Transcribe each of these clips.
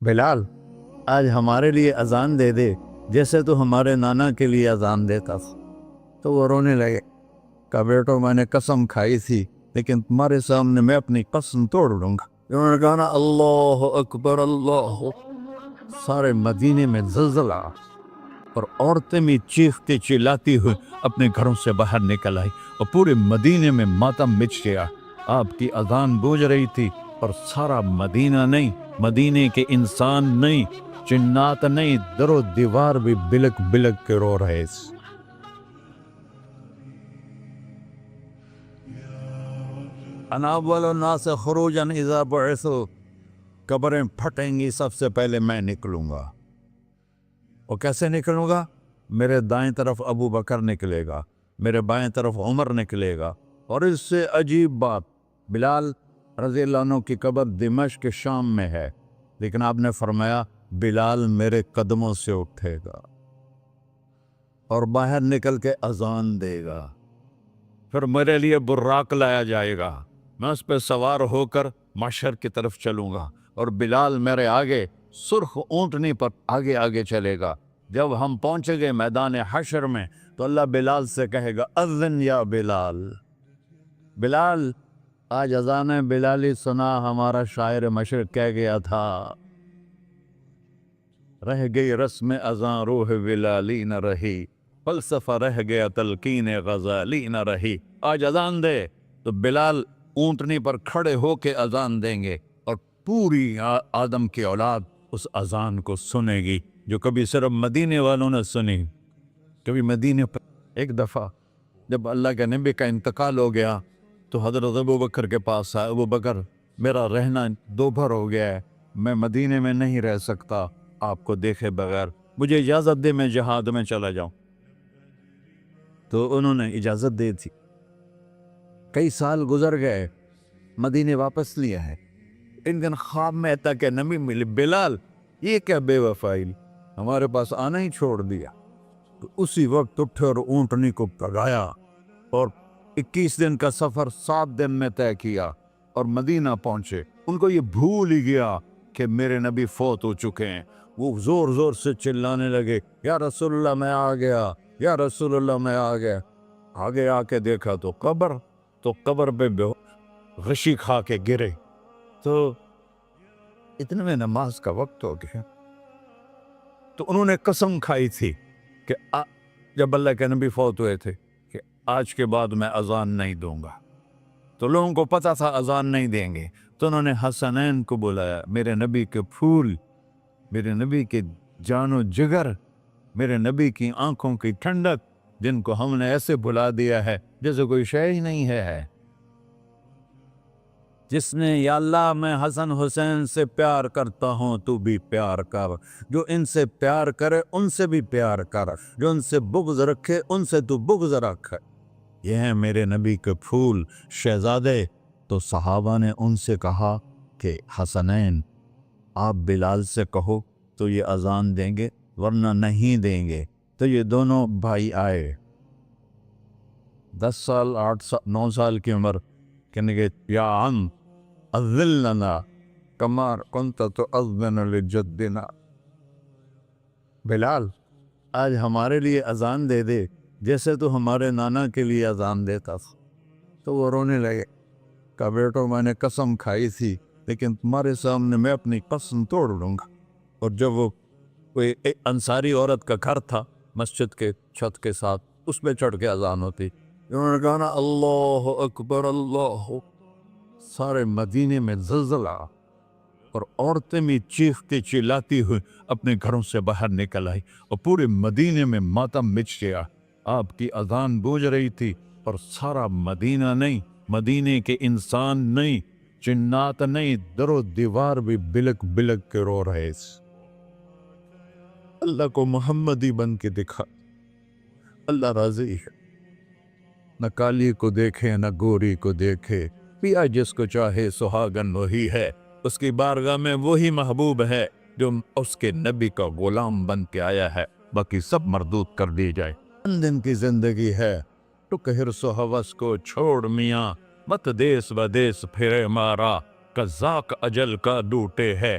بلال، آج ہمارے لیے اذان دے دے جیسے تو ہمارے نانا کے لیے اذان دیتا تھا۔ تو وہ رونے لگے، کہا بیٹو میں نے قسم کھائی تھی لیکن تمہارے سامنے میں اپنی قسم توڑ لوں گا۔ انہوں نے کہا نا اللہ اکبر اللہ، سارے مدینے میں زلزلہ آیا اور عورتیں بھی چیختی چلاتی ہوئی اپنے گھروں سے باہر نکل آئی اور پورے مدینے میں ماتم مچ گیا۔ آپ کی اذان گونج رہی تھی اور سارا مدینہ نہیں، مدینے کے انسان نہیں، جنات نہیں، در و دیوار بھی بلک بلک کے رو رہے تھے۔ انا اول الناس خروجا اذا بعثوا، قبریں پھٹیں گی سب سے پہلے میں نکلوں گا۔ اور کیسے نکلوں گا؟ میرے دائیں طرف ابو بکر نکلے گا، میرے بائیں طرف عمر نکلے گا۔ اور اس سے عجیب بات، بلال رضی اللہ عنہ کی قبر دمشق کے شام میں ہے، لیکن آپ نے فرمایا بلال میرے قدموں سے اٹھے گا اور باہر نکل کے اذان دے گا، پھر میرے لیے براق لایا جائے گا، میں اس پہ سوار ہو کر محشر کی طرف چلوں گا اور بلال میرے آگے سرخ اونٹنی پر آگے آگے چلے گا۔ جب ہم پہنچیں گے میدان حشر میں تو اللہ بلال سے کہے گا اذن یا بلال۔ بلال، آج اذان بلالی سنا، ہمارا شاعر مشرق کہہ گیا تھا، رہ گئی رسم اذان روح بلالی نہ رہی، فلسفہ رہ گیا تلقین غزالی نہ رہی۔ آج اذان دے تو بلال اونٹنی پر کھڑے ہو کے اذان دیں گے اور پوری آدم کی اولاد اس اذان کو سنے گی جو کبھی صرف مدینے والوں نے سنی۔ کبھی مدینے پر ایک دفعہ جب اللہ کے نبی کا انتقال ہو گیا تو حضرت ابو بکر کے پاس آیا، ابو بکر میرا رہنا دوبھر ہو گیا ہے، میں مدینے میں نہیں رہ سکتا آپ کو دیکھے بغیر، مجھے اجازت دے میں جہاد میں چلا جاؤں۔ تو انہوں نے اجازت دے تھی۔ کئی سال گزر گئے، مدینے واپس لیا ہے، ان دن خواب میں تک نبی ملی، بلال یہ کیا بے وفائی، ہمارے پاس آنا ہی چھوڑ دیا۔ تو اسی وقت اٹھے اور اونٹنی کو پگایا اور 21 دن کا سفر 7 دن میں طے کیا اور مدینہ پہنچے۔ ان کو یہ بھول ہی گیا کہ میرے نبی فوت ہو چکے ہیں۔ وہ زور زور سے چلانے لگے، یا رسول اللہ میں آ گیا، یا رسول اللہ میں آ گیا۔ آگے آ کے دیکھا تو قبر پہ غشی کھا کے گرے۔ تو اتنے میں نماز کا وقت ہو گیا۔ تو انہوں نے قسم کھائی تھی کہ جب اللہ کے نبی فوت ہوئے تھے کہ آج کے بعد میں اذان نہیں دوں گا۔ تو لوگوں کو پتا تھا اذان نہیں دیں گے، تو انہوں نے حسنین کو بلایا، میرے نبی کے پھول، میرے نبی کے جان و جگر، میرے نبی کی آنکھوں کی ٹھنڈک، جن کو ہم نے ایسے بلا دیا ہے جیسے کوئی شے ہی نہیں ہے۔ جس نے یا اللہ میں حسن حسین سے پیار کرتا ہوں تو بھی پیار کر، جو ان سے پیار کرے ان سے بھی پیار کر، جو ان سے بغض رکھے ان سے تو بغض رکھ۔ یہ ہیں میرے نبی کے پھول شہزادے۔ تو صحابہ نے ان سے کہا کہ حسنین آپ بلال سے کہو تو یہ اذان دیں گے، ورنہ نہیں دیں گے۔ تو یہ دونوں بھائی آئے، 10 سال 8 سال 9 سال کی عمر، کہنے کہ یا عم اذن لنا کما کنت تؤذن لجدنا، بلال آج ہمارے لیے اذان دے دے جیسے تو ہمارے نانا کے لیے اذان دیتا تھا۔ تو وہ رونے لگے، کہا بیٹو میں نے قسم کھائی تھی لیکن تمہارے سامنے میں اپنی قسم توڑ لوں گا۔ اور جب وہ کوئی انصاری عورت کا گھر تھا مسجد کے چھت کے ساتھ، اس پہ چڑھ کے اذان ہوتی، انہوں نے کہا نا اللہ اکبر اللہ، سارے مدینے میں زلزلہ آیا اور عورتیں بھی چیختی چلاتی ہوئی اپنے گھروں سے باہر نکل آئی اور پورے مدینے میں ماتم مچ گیا۔ آپ کی اذان گونج رہی تھی اور سارا مدینہ نہیں، مدینے کے انسان نہیں، جنات نہیں، در و دیوار بھی بلک بلک کے رو رہے تھے۔ اللہ کو محمدی بن کے دکھا، اللہ راضی ہے، نہ کالی کو دیکھے نہ گوری کو دیکھے، پیا جس کو چاہے سہاگن وہی ہے، اس کی بارگاہ میں وہی محبوب ہے جو اس کے نبی کا غلام بن کے آیا ہے، باقی سب مردود کر دی جائے۔ چند دن کی زندگی ہے، ٹک حرص و ہوس کو چھوڑ میاں، مت دیس بدیس پھرے مارا، قذاق اجل کا ڈوٹے ہے،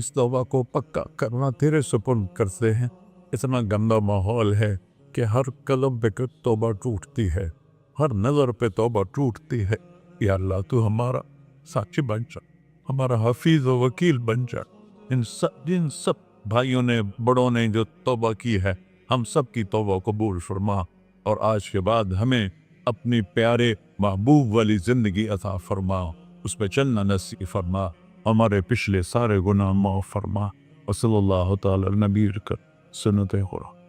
اس توبہ کو پکا کرنا تیرے سپرد کرتے ہیں۔ اتنا گندا ماحول ہے کہ ہر قلم پہ توبہ ٹوٹتی ہے، ہر نظر پہ توبہ ٹوٹتی ہے۔ یا اللہ تو ہمارا ساتھی بن جا، ہمارا حفیظ و وکیل بن جا۔ جن سب بھائیوں نے بڑوں نے جو توبہ کی ہے، ہم سب کی توبہ قبول فرما، اور آج کے بعد ہمیں اپنی پیارے محبوب والی زندگی عطا فرما، اس پہ چلنا نصیب فرما، ہمارے پچھلے سارے گناہ معاف فرما۔ وصلی اللہ تعالی علی نبی سنت خدا۔